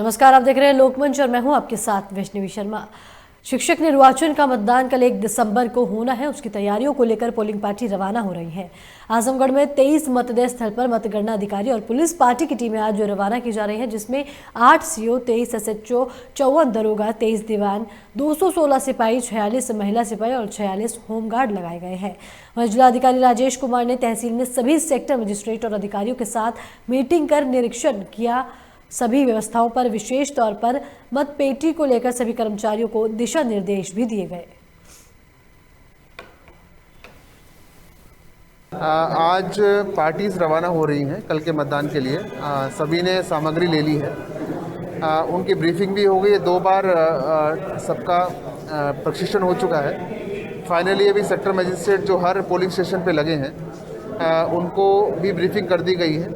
नमस्कार, आप देख रहे हैं लोकमंच और मैं हूं आपके साथ वैष्णवी शर्मा। शिक्षक निर्वाचन का मतदान कल 1 दिसंबर को होना है। उसकी तैयारियों को लेकर पोलिंग पार्टी रवाना हो रही है। आजमगढ़ में 23 मतदेय स्थल पर मतगणना अधिकारी और पुलिस पार्टी की टीमें आज रवाना की जा रही है, जिसमें 8 सीओ, 23 एसएचओ, 54 दरोगा, 23 दीवान, 216 सिपाही, 46 महिला सिपाही और 46 होमगार्ड लगाए गए हैं। वहीं जिलाधिकारी राजेश कुमार ने तहसील में सभी सेक्टर मजिस्ट्रेट और अधिकारियों के साथ मीटिंग कर निरीक्षण किया। सभी व्यवस्थाओं पर, विशेष तौर पर मतपेटी को लेकर सभी कर्मचारियों को दिशा निर्देश भी दिए गए। आज पार्टीज रवाना हो रही हैं कल के मतदान के लिए। सभी ने सामग्री ले ली है। उनकी ब्रीफिंग भी हो गई है। 2 बार सबका प्रशिक्षण हो चुका है। फाइनली अभी सेक्टर मजिस्ट्रेट जो हर पोलिंग स्टेशन पे लगे हैं उनको भी ब्रीफिंग कर दी गई है।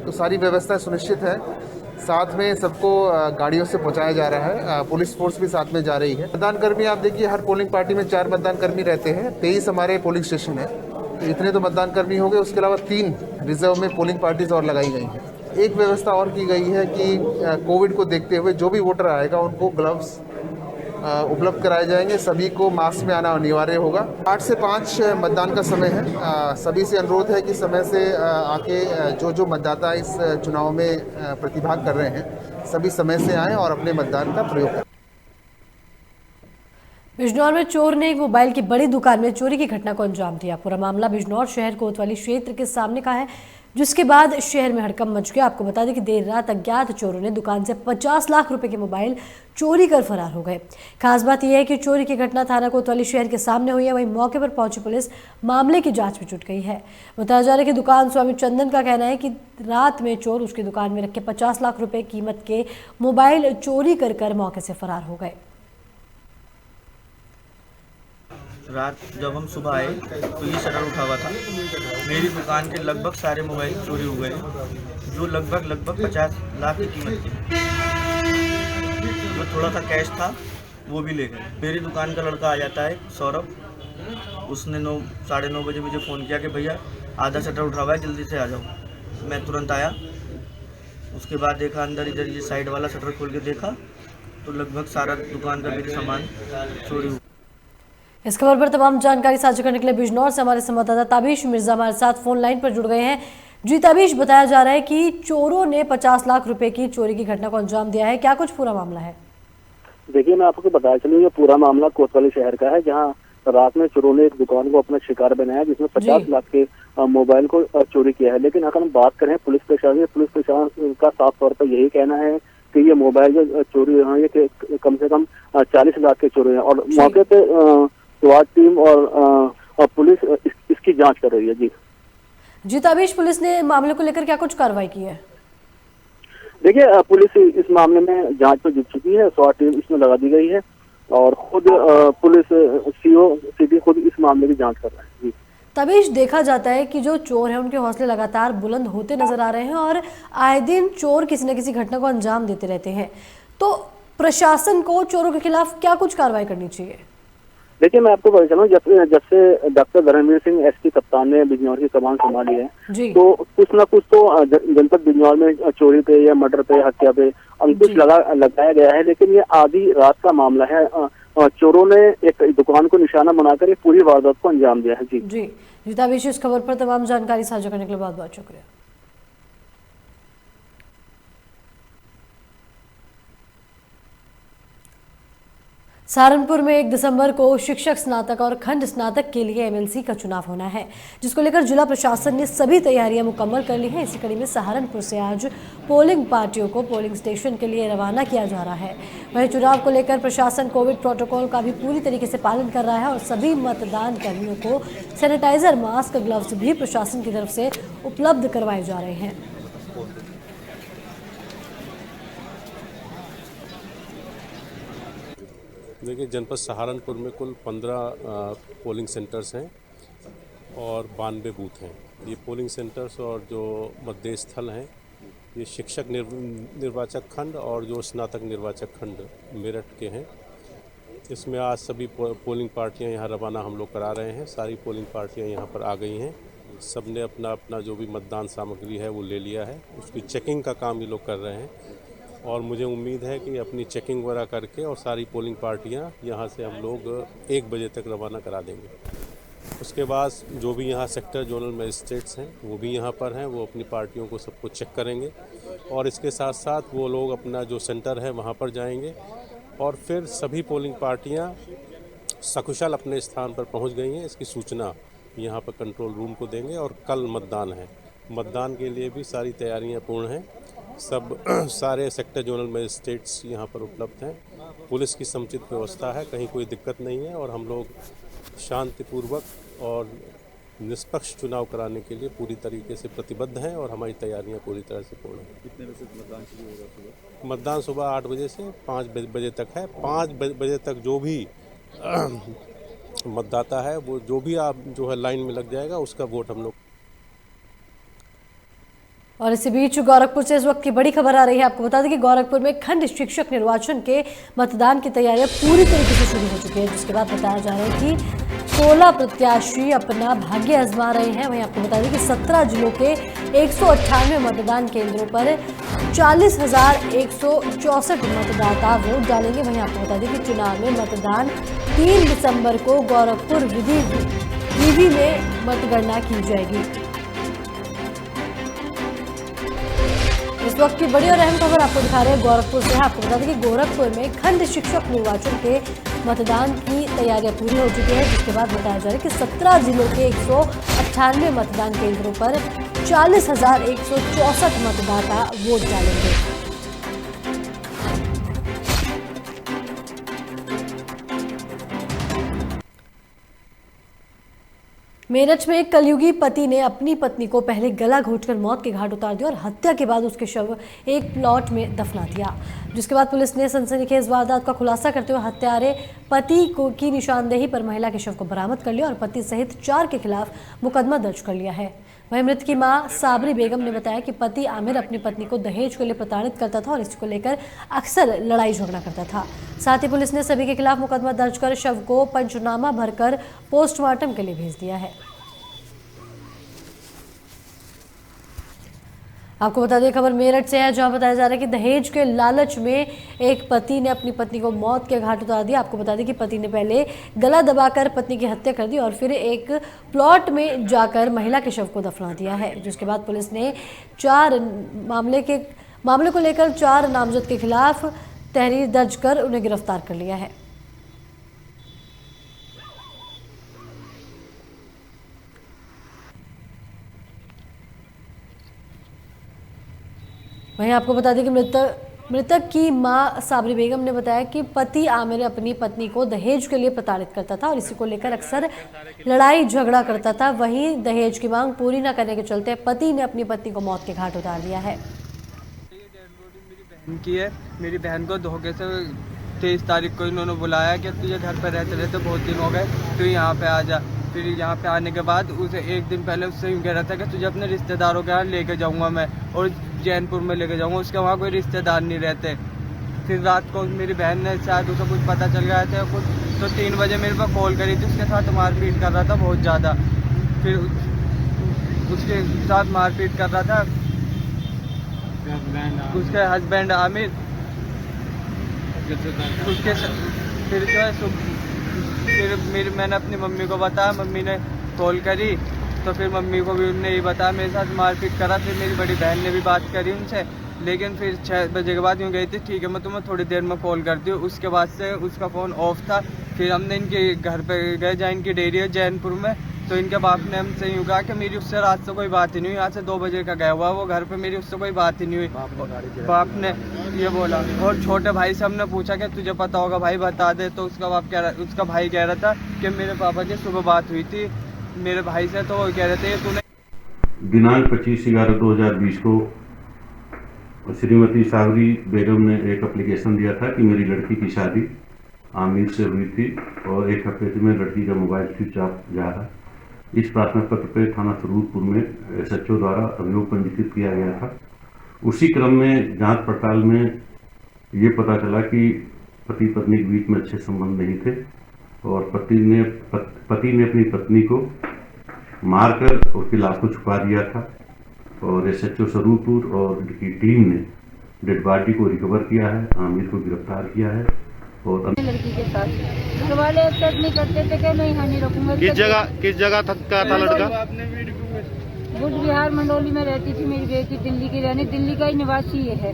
तो सारी व्यवस्था सुनिश्चित है। साथ में सबको गाड़ियों से पहुंचाया जा रहा है। पुलिस फोर्स भी साथ में जा रही है। मतदान कर्मी आप देखिए, हर पोलिंग पार्टी में 4 मतदान कर्मी रहते हैं। 23 हमारे पोलिंग स्टेशन है, तो इतने तो मतदान कर्मी हो गए। उसके अलावा 3 रिजर्व में पोलिंग पार्टीज और लगाई गई हैं। एक व्यवस्था और की गई है कि कोविड को देखते हुए जो भी वोटर आएगा उनको ग्लव्स उपलब्ध कराए जाएंगे। सभी को मास्क में आना अनिवार्य होगा। 8 से 5 मतदान का समय है। सभी से अनुरोध है कि समय से आके जो मतदाता इस चुनाव में प्रतिभाग कर रहे हैं सभी समय से आएं और अपने मतदान का प्रयोग करें। बिजनौर में चोर ने एक मोबाइल की बड़ी दुकान में चोरी की घटना को अंजाम दिया। पूरा मामला बिजनौर शहर कोतवाली क्षेत्र के सामने का है, जिसके बाद शहर में हड़कंप मच गया। आपको बता दें कि देर रात अज्ञात चोरों ने दुकान से 50 लाख रुपए के मोबाइल चोरी कर फरार हो गए। खास बात यह है कि चोरी की घटना थाना कोतवाली शहर के सामने हुई है। वहीं मौके पर पहुंची पुलिस मामले की जांच में जुट गई है। बताया जा रहा है कि दुकान स्वामी चंदन का कहना है कि रात में चोर उसकी दुकान में रखे 50 लाख रुपए कीमत के मोबाइल चोरी कर मौके से फरार हो गए। रात जब हम सुबह आए तो ये शटर उठा हुआ था। मेरी दुकान के लगभग सारे मोबाइल चोरी हो गए, जो लगभग 50 लाख की कीमत थी। जो थोड़ा सा कैश था वो भी ले गए। मेरी दुकान का लड़का आ जाता है सौरभ, उसने 9, साढ़े 9 बजे मुझे फ़ोन किया कि भैया आधा शटर उठा हुआ है, जल्दी से आ जाओ। मैं तुरंत आया। उसके बाद देखा अंदर, इधर ये साइड वाला शटर खोल के देखा तो लगभग सारा दुकान का मेरे सामान चोरी हुआ। इस खबर पर तमाम जानकारी साझा करने के लिए बिजनौर से हमारे संवाददाता ताबिश मिर्जा हमारे साथ फोन लाइन पर जुड़ गए हैं। जी ताबिश, बताया जा रहा है कि चोरों ने 50 लाख रुपए की चोरी की घटना को अंजाम दिया है। क्या कुछ पूरा मामला है? देखिए, मैं आपको बताया चलूँ, ये पूरा मामला कोतवाली शहर का है, जहां रात में चोरों ने एक दुकान को अपना शिकार बनाया, जिसमें 50 लाख के मोबाइल को चोरी किया है। लेकिन अगर हम बात करें पुलिस प्रशासन का साफ तौर पर यही कहना है कि ये मोबाइल जो चोरी हुए हैं ये कम से कम 40 लाख के चोरी हैं। और मौके पे स्वाट टीम और पुलिस इसकी जांच कर रही है। जी ताबिश, पुलिस ने मामले को लेकर क्या कुछ कार्रवाई की है? देखिए, पुलिस इस मामले में जांच पर जुट चुकी है। स्वाट टीम इसमें लगा दी गई है और खुद पुलिस सीओ सिटी खुद इस मामले की जांच कर रहे हैं। जी ताबिश, देखा जाता है कि जो चोर हैं उनके हौसले लगातार बुलंद होते नजर आ रहे हैं और आए दिन चोर किसी न किसी घटना को अंजाम देते रहते हैं। तो प्रशासन को चोरों के खिलाफ क्या कुछ कार्रवाई करनी चाहिए? देखिए, मैं आपको बता चलूं, जब से डॉक्टर धर्मवीर सिंह एसपी कप्तान ने बिजनौर की कमान संभाली है, तो कुछ ना कुछ तो जनपद बिजनौर में चोरी पे या मर्डर पे, हत्या पे अंकुश लगाया गया है। लेकिन ये आधी रात का मामला है। चोरों ने एक दुकान को निशाना बनाकर एक पूरी वारदात को अंजाम दिया है। जी ताबिश, इस खबर पर तमाम जानकारी साझा करने के लिए बहुत बहुत शुक्रिया। सहारनपुर में 1 दिसंबर को शिक्षक स्नातक और खंड स्नातक के लिए एमएलसी का चुनाव होना है, जिसको लेकर जिला प्रशासन ने सभी तैयारियां मुकम्मल कर ली हैं। इसी कड़ी में सहारनपुर से आज पोलिंग पार्टियों को पोलिंग स्टेशन के लिए रवाना किया जा रहा है। वहीं चुनाव को लेकर प्रशासन कोविड प्रोटोकॉल का भी पूरी तरीके से पालन कर रहा है और सभी मतदान कर्मियों को सैनिटाइजर, मास्क, ग्लव्स भी प्रशासन की तरफ से उपलब्ध करवाए जा रहे हैं। देखिए, जनपद सहारनपुर में कुल 15 पोलिंग सेंटर्स हैं और 92 बूथ हैं। ये पोलिंग सेंटर्स और जो मतदेय स्थल हैं ये शिक्षक निर्वाचक खंड और जो स्नातक निर्वाचक खंड मेरठ के हैं। इसमें आज सभी पोलिंग पार्टियां यहाँ रवाना हम लोग करा रहे हैं। सारी पोलिंग पार्टियां यहाँ पर आ गई हैं। सब ने अपना अपना जो भी मतदान सामग्री है वो ले लिया है। उसकी चेकिंग का काम ये लोग कर रहे हैं। और मुझे उम्मीद है कि अपनी चेकिंग वगैरह करके और सारी पोलिंग पार्टियां यहां से हम लोग 1 बजे तक रवाना करा देंगे। उसके बाद जो भी यहाँ सेक्टर जोनल मजिस्ट्रेट्स हैं वो भी यहाँ पर हैं, वो अपनी पार्टियों को सबको चेक करेंगे और इसके साथ साथ वो लोग अपना जो सेंटर है वहाँ पर जाएंगे और फिर सभी पोलिंग पार्टियाँ सकुशल अपने स्थान पर पहुँच गई हैं इसकी सूचना यहाँ पर कंट्रोल रूम को देंगे और कल मतदान है। मतदान के लिए भी सारी तैयारियाँ पूर्ण हैं, सब सारे सेक्टर जोनल मजिस्ट्रेट्स यहाँ पर उपलब्ध हैं, पुलिस की समुचित व्यवस्था है, कहीं कोई दिक्कत नहीं है और हम लोग शांतिपूर्वक और निष्पक्ष चुनाव कराने के लिए पूरी तरीके से प्रतिबद्ध हैं और हमारी तैयारियां पूरी तरह से पूर्ण हैं। कितने बजे से मतदान शुरू होगा? मतदान सुबह 8 बजे से 5 बजे तक है। 5 बजे तक जो भी मतदाता है वो जो भी आप जो है लाइन में लग जाएगा उसका वोट हम लोग। और इसी बीच गोरखपुर से इस वक्त की बड़ी खबर आ रही है। आपको बता दें कि गोरखपुर में खंड शिक्षक निर्वाचन के मतदान की तैयारियां पूरी तरीके से शुरू हो चुकी है, जिसके बाद बताया जा रहा है कि 16 प्रत्याशी अपना भाग्य आजमा रहे हैं। वहीं आपको बता दें कि 17 जिलों के 198 मतदान केंद्रों पर 40,164 मतदाता वोट डालेंगे। वहीं आपको बता दें कि चुनाव में मतदान 3 दिसंबर को गोरखपुर विधि में मतगणना की जाएगी। इस वक्त की बड़ी और अहम खबर आपको दिखा रहे हैं गोरखपुर से। आपको बता दें कि गोरखपुर में खंड शिक्षक निर्वाचन के मतदान की तैयारियां पूरी हो चुकी है, जिसके बाद बताया जा रहा है कि 17 जिलों के 198 मतदान केंद्रों पर 40,164 मतदाता वोट डालेंगे। मेरठ में एक कलयुगी पति ने अपनी पत्नी को पहले गला घोंटकर मौत के घाट उतार दिया और हत्या के बाद उसके शव एक प्लॉट में दफना दिया, जिसके बाद पुलिस ने सनसनीखेज वारदात का खुलासा करते हुए हत्यारे पति को की निशानदेही पर महिला के शव को बरामद कर लिया और पति सहित 4 के खिलाफ मुकदमा दर्ज कर लिया है। वहीं मृत की मां साबरी बेगम ने बताया कि पति आमिर अपनी पत्नी को दहेज के लिए प्रताड़ित करता था और इसको लेकर अक्सर लड़ाई झगड़ा करता था। साथ ही पुलिस ने सभी के खिलाफ मुकदमा दर्ज कर शव को पंचनामा भरकर पोस्टमार्टम के लिए भेज दिया है। आपको बता दें खबर मेरठ से है, जहां बताया जा रहा है कि दहेज के लालच में एक पति ने अपनी पत्नी को मौत के घाट उतार दिया। आपको बता दें कि पति ने पहले गला दबाकर पत्नी की हत्या कर दी और फिर एक प्लॉट में जाकर महिला के शव को दफना दिया है, जिसके बाद पुलिस ने मामले को लेकर 4 नामजद के खिलाफ तहरीर दर्ज कर उन्हें गिरफ्तार कर लिया है। वहीं आपको बता दें कि मृतक की मां साबरी बेगम ने बताया कि पति आमिर अपनी पत्नी को दहेज के लिए प्रताड़ित करता था और इसी को लेकर अक्सर लड़ाई झगड़ा करता था। वहीं दहेज की मांग पूरी न करने के चलते पति ने अपनी पत्नी को मौत के घाट उतार दिया है। मेरी बहन को धोखे से 23 तारीख को इन्होंने बुलाया कि तुझे घर पर रहते रहते बहुत दिन हो गए, तू यहाँ पे आ जा। फिर यहाँ पे आने के बाद उसे एक दिन पहले उससे यूँ कह रहा था कि तुझे अपने रिश्तेदारों के यहाँ लेके जाऊँगा मैं और जैनपुर में लेके जाऊँगा, उसके वहाँ कोई रिश्तेदार नहीं रहते। फिर रात को मेरी बहन ने शायद उसे कुछ पता चल गया था कुछ, तो 3 बजे मेरे पास कॉल करी थी, उसके साथ मारपीट कर रहा था बहुत ज़्यादा। फिर उसके साथ मारपीट कर रहा था उसके हस्बैंड आमिर। उसके फिर जो है फिर मैंने अपनी मम्मी को बताया, मम्मी ने कॉल करी तो फिर मम्मी को भी उन्होंने ये बताया मेरे साथ मारपीट करा। फिर मेरी बड़ी बहन ने भी बात करी उनसे, लेकिन फिर 6 बजे के बाद यूँ गई थी, ठीक है मैं तुम्हें थोड़ी देर में कॉल करती हूँ। उसके बाद से उसका फ़ोन ऑफ था। फिर हमने इनके घर पे गए जहाँ इनकी डेयरी है जैनपुर में, तो इनके बाप ने हमसे यूँ कहा कि मेरी उससे रात से कोई बात ही नहीं हुई, यहाँ से 2 बजे का गया हुआ वो घर पे, मेरी उससे कोई बात ही नहीं हुई। बाप ने ये बोला और छोटे भाई से हमने पूछा कि तुझे पता होगा भाई बता दे, तो उसका भाई कह रहा था कि मेरे पापा की सुबह बात हुई थी मेरे भाई से, तो वो कह रहे थे तूने। दिनांक 25/11/2020 को श्रीमती साबरी बेगम ने एक एप्लीकेशन दिया था कि मेरी लड़की की शादी आमिर से हुई थी और 1 हफ्ते से मैं लड़की का मोबाइल स्विच ऑफ जा रहा। इस प्रार्थना पत्र पर थाना सरूरपुर में SHO द्वारा अभियोग पंजीकृत किया गया था। उसी क्रम में जांच पड़ताल में ये पता चला कि पति पत्नी के बीच में अच्छे संबंध नहीं थे और पति ने अपनी पत्नी को मारकर उसकी लाश को छुपा दिया था और SHO सरूरपुर और उनकी टीम ने डेड बॉडी को रिकवर किया है, आमिर को गिरफ्तार किया है। और लड़की के साथ घर वाले एक्सेप्ट नहीं करते थे कि मैं यहाँ नहीं रखूंगा। किस जगह का था लड़का? बुध बिहार मंडोली में रहती थी मेरी बेटी, दिल्ली की रहने, दिल्ली का ही निवासी ये है।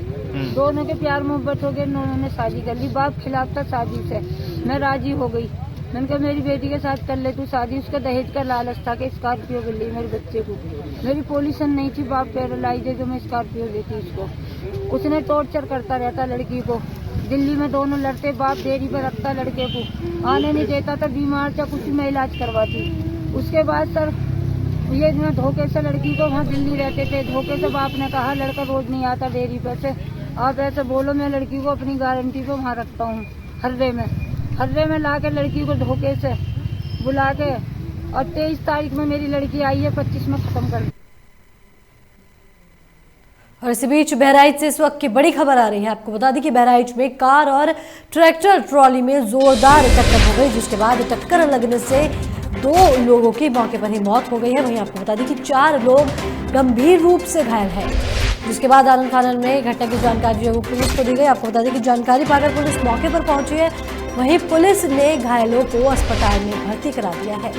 दोनों के प्यार मोहब्बत हो गए, उन्होंने शादी कर ली। बाप खिलाफ था शादी से, मैं राजी हो गई। मैंने कहा मेरी बेटी के साथ कर ले तू शादी। उसका दहेज का लालच था कि स्कॉर्पियो मिल ली मेरे बच्चे को। मेरी पोजीशन नहीं थी, बाप पैरालाइज है, जो मैं स्कॉर्पियो देती उसको। उसने टॉर्चर करता रहता लड़की को। दिल्ली में दोनों लड़ते, बाप देरी पर रखता लड़के को, आने नहीं देता था। बीमार था कुछ, मैं इलाज करवाती। उसके बाद सर ये धोखे से लड़की को, वहाँ दिल्ली रहते थे, धोखे से बाप ने कहा लड़का रोज नहीं आता डेयरी पर से, आप ऐसे बोलो। मैं लड़की को अपनी गारंटी पे वहाँ रखता हूँ हर्रे में ला के लड़की को धोखे से बुला के, और 23 तारीख में मेरी लड़की आई है, 25 में खत्म कर। और इसी बीच बहराइच से इस वक्त की बड़ी खबर आ रही है। आपको बता दें कि बहराइच में कार और ट्रैक्टर ट्रॉली में जोरदार टक्कर हो गई, जिसके बाद टक्कर लगने से 2 लोगों की मौके पर ही मौत हो गई है। वहीं आपको बता दें कि 4 लोग गंभीर रूप से घायल हैं, जिसके बाद आनंद थाना में घटना की जानकारी जो पुलिस को दी गई। आपको बता दें कि जानकारी पाकर पुलिस मौके पर पहुंची है। वहीं पुलिस ने घायलों को अस्पताल में भर्ती करा दिया है।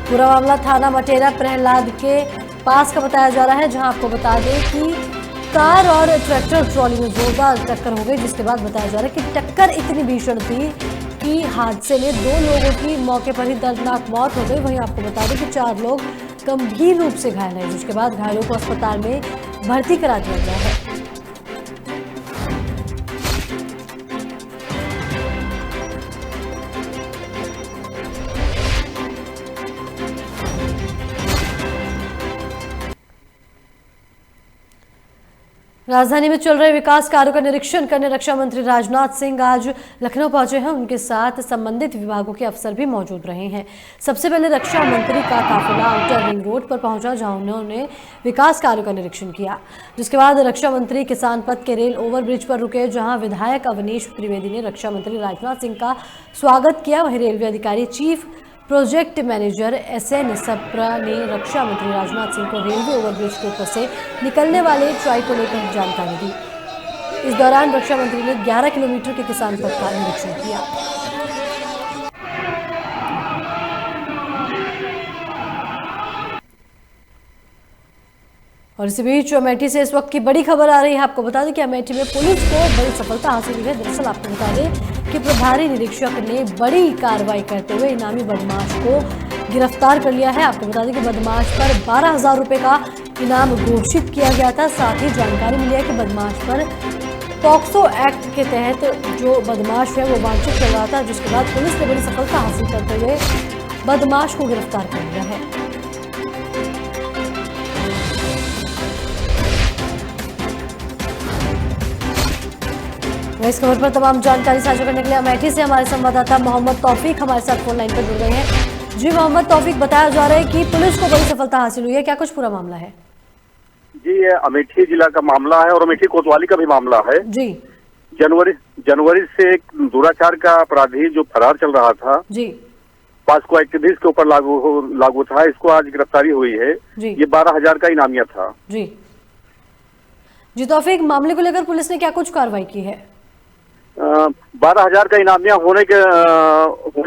पूरा मामला थाना मटेरा प्रहलाद के पास का बताया जा रहा है, जहां आपको बता दें कि कार और ट्रैक्टर ट्रॉली में जोरदार टक्कर हो गई, जिसके बाद बताया जा रहा है कि टक्कर इतनी भीषण थी कि हादसे में 2 लोगों की मौके पर ही दर्दनाक मौत हो गई। वहीं आपको बता दें कि 4 लोग गंभीर रूप से घायल हैं, जिसके बाद घायलों को अस्पताल में भर्ती करा दिया गया है। राजधानी में चल रहे विकास कार्यों का निरीक्षण करने रक्षा मंत्री राजनाथ सिंह आज लखनऊ पहुंचे हैं। उनके साथ संबंधित विभागों के अफसर भी मौजूद रहे हैं। सबसे पहले रक्षा मंत्री का काफिला आउटर रिंग रोड पर पहुंचा, जहां उन्होंने विकास कार्यों का निरीक्षण किया। जिसके बाद रक्षा मंत्री किसान पथ के रेल ओवरब्रिज पर रुके, जहां विधायक अवनीश त्रिवेदी ने रक्षा मंत्री राजनाथ सिंह का स्वागत किया। वहीं रेलवे अधिकारी chief project manager SN Sapra ने रक्षा मंत्री राजनाथ सिंह को रेलवे ओवरब्रिज के ऊपर से निकलने वाले ट्राई को लेकर जानकारी दी। इस दौरान रक्षा मंत्री ने 11 किलोमीटर के किसान पथ का निरीक्षण किया। और इसी बीच अमेठी से इस वक्त की बड़ी खबर आ रही है। आपको बता दें कि अमेठी में पुलिस को बड़ी सफलता हासिल हुई है। दरअसल आपको बता दें कि प्रभारी निरीक्षक ने बड़ी कार्रवाई करते हुए इनामी बदमाश को गिरफ्तार कर लिया है। आपको बता दें कि बदमाश पर 12,000 रुपये का इनाम घोषित किया गया था। साथ ही जानकारी मिली है कि बदमाश पर पॉक्सो एक्ट के तहत जो बदमाश है वो वांछित कर रहा था, जिसके बाद पुलिस ने बड़ी सफलता हासिल करते हुए बदमाश को गिरफ्तार कर लिया है। इस खबर पर तमाम जानकारी साझा करने के लिए अमेठी से हमारे संवाददाता मोहम्मद तौफीक हमारे साथ फोन लाइन पर जुड़ गए हैं। जी मोहम्मद तौफीक, बताया जा रहा है कि पुलिस को बड़ी सफलता हासिल हुई है, क्या कुछ पूरा मामला है? जी, ये अमेठी जिला का मामला है और अमेठी कोतवाली का भी मामला है। जी, जनवरी से एक दुराचार का अपराधी जो फरार चल रहा था जी, पास्को एक्ट 20 के ऊपर लागू था, इसको आज गिरफ्तारी हुई है। ये 12,000 का इनामिया था। जी तौफीक, मामले को लेकर पुलिस ने क्या कुछ कार्रवाई की है? 12,000 का इनामिया होने के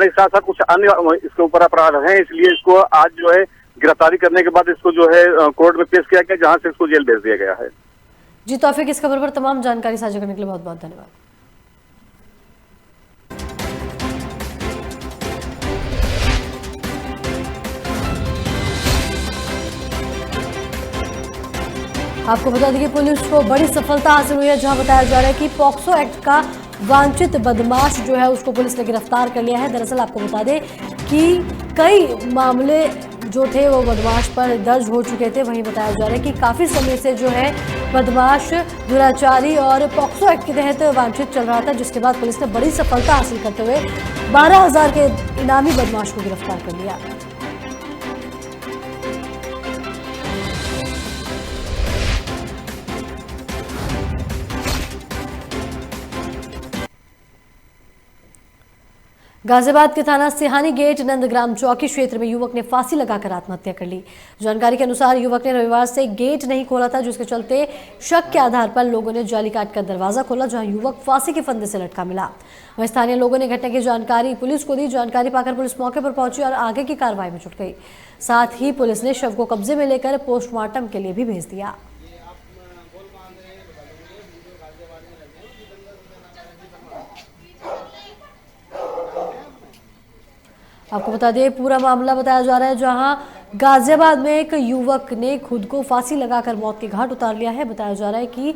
साथ साथ कुछ अन्य इसके ऊपर अपराध हैं, इसलिए इसको आज जो है गिरफ्तारी करने के बाद इसको जो है कोर्ट में पेश किया गया, जहां से इसको जेल भेज दिया गया है। जी तौफीक, इस खबर पर तमाम जानकारी साझा करने के लिए बहुत बहुत धन्यवाद। आपको बता दें कि पुलिस को बड़ी सफलता हासिल हुई है, जहां बताया जा रहा है कि पॉक्सो एक्ट का वांछित बदमाश जो है उसको पुलिस ने गिरफ्तार कर लिया है। दरअसल आपको बता दें कि कई मामले जो थे वो बदमाश पर दर्ज हो चुके थे। वहीं बताया जा रहा है कि काफ़ी समय से जो है बदमाश दुराचारी और पॉक्सो एक्ट के तहत वांछित चल रहा था, जिसके बाद पुलिस ने बड़ी सफलता हासिल करते हुए 12,000 के इनामी बदमाश को गिरफ्तार कर लिया। गाजियाबाद के थाना सिहानी गेट नंदग्राम चौकी क्षेत्र में युवक ने फांसी लगाकर आत्महत्या कर ली। जानकारी के अनुसार युवक ने रविवार से गेट नहीं खोला था, जिसके चलते शक के आधार पर लोगों ने जाली काटकर दरवाजा खोला, जहां युवक फांसी के फंदे से लटका मिला। वहीं स्थानीय लोगों ने घटना की जानकारी पुलिस को दी। जानकारी पाकर पुलिस मौके पर पहुंची और आगे की कार्रवाई में जुट गई। साथ ही पुलिस ने शव को कब्जे में लेकर पोस्टमार्टम के लिए भी भेज दिया। आपको बता दें, पूरा मामला बताया जा रहा है जहां गाजियाबाद में एक युवक ने खुद को फांसी लगाकर मौत के घाट उतार लिया है। बताया जा रहा है कि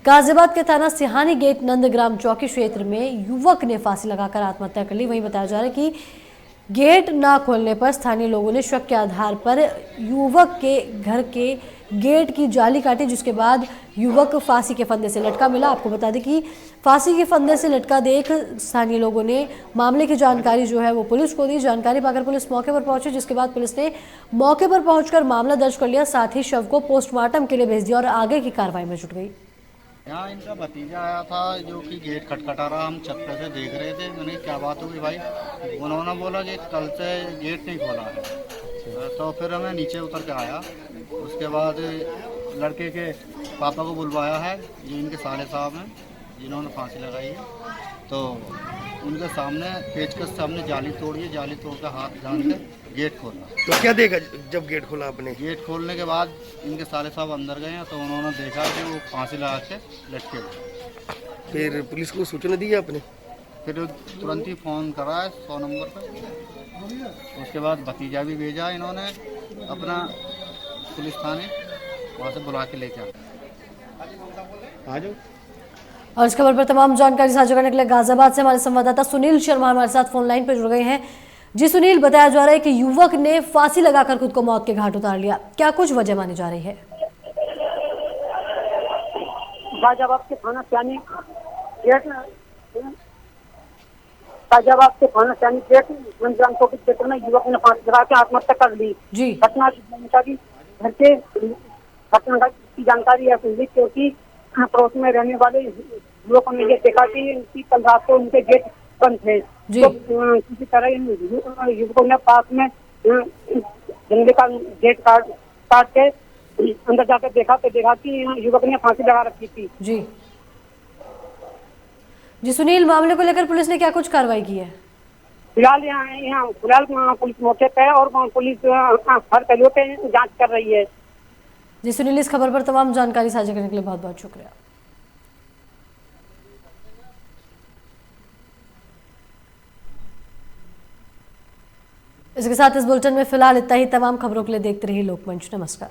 गाजियाबाद के थाना सिहानी गेट नंदग्राम चौकी क्षेत्र में युवक ने फांसी लगाकर आत्महत्या कर ली। वहीं बताया जा रहा है कि गेट ना खोलने पर स्थानीय लोगों ने शक के आधार पर युवक के घर के गेट की जाली काटी, जिसके बाद युवक फांसी के फंदे से लटका मिला। आपको बता दें कि फांसी के फंदे से लटका देख स्थानीय लोगों ने मामले की जानकारी जो है वो पुलिस को दी। जानकारी पाकर पुलिस मौके पर पहुंची, जिसके बाद पुलिस ने मौके पर पहुंचकर मामला दर्ज कर लिया। साथ ही शव को पोस्टमार्टम के लिए भेज दिया और आगे की कार्रवाई में जुट गई। यहाँ इनका भतीजा आया था जो कि गेट खटखटा रहा, हम छत पे से देख रहे थे। मैंने क्या बात होगी भाई, उन्होंने बोला कि कल से गेट नहीं खोला है। तो फिर हमें नीचे उतर के आया। उसके बाद लड़के के पापा को बुलवाया है, ये इनके साले साहब हैं जिन्होंने फांसी लगाई है। तो उनके सामने पेचकस से हमने जाली तोड़ी है, जाली तोड़ कर हाथ जान के गेट खोला। तो क्या देखा जब गेट खोला आपने? गेट खोलने के बाद इनके साले साहब अंदर गए तो उन्होंने देखा कि वो फांसी लगा के लटके हुए। फिर पुलिस को सूचना दी आपने? फिर तुरंत ही फ़ोन करा है 100 नंबर पर। उसके बाद भतीजा भी भेजा इन्होंने अपना पुलिस थाने, वहाँ से बुला के लेके आ जाओ। और इस खबर पर तमाम जानकारी साझा करने के लिए गाजियाबाद से हमारे संवाददाता सुनील शर्मा हमारे साथ फोन लाइन पर जुड़ गए हैं। जी सुनील, बताया जा रहा है कि युवक ने फांसी लगाकर खुद को मौत के घाट उतार लिया, क्या कुछ वजह मानी जा रही है? गाजियाबाद के थाना सिहानी गेट नंदग्राम चौकी क्षेत्र में युवक ने फांसी लगा के आत्महत्या कर ली। जी, घटना की घर के घटना की जानकारी ऐसी हुई क्योंकि पड़ोस में रहने वाले युवकों ने ये देखा कि उनकी कल रात को उनके गेट बंद थे। तो किसी तरह इन युवकों ने पास में जंगले का गेट काट के अंदर जाकर देखा कि युवक ने फांसी लगा रखी थी। जी सुनील, मामले को लेकर पुलिस ने क्या कुछ कार्रवाई की है? फिलहाल यहाँ पुलिस मौके पे और पुलिस हर पहलुओं पे जांच कर रही है। जी सुनील, इस खबर पर तमाम जानकारी साझा करने के लिए बहुत बहुत शुक्रिया। इसके साथ इस बुलेटिन में फिलहाल इतना ही। तमाम खबरों के लिए देखते रहिए लोकमंच। नमस्कार।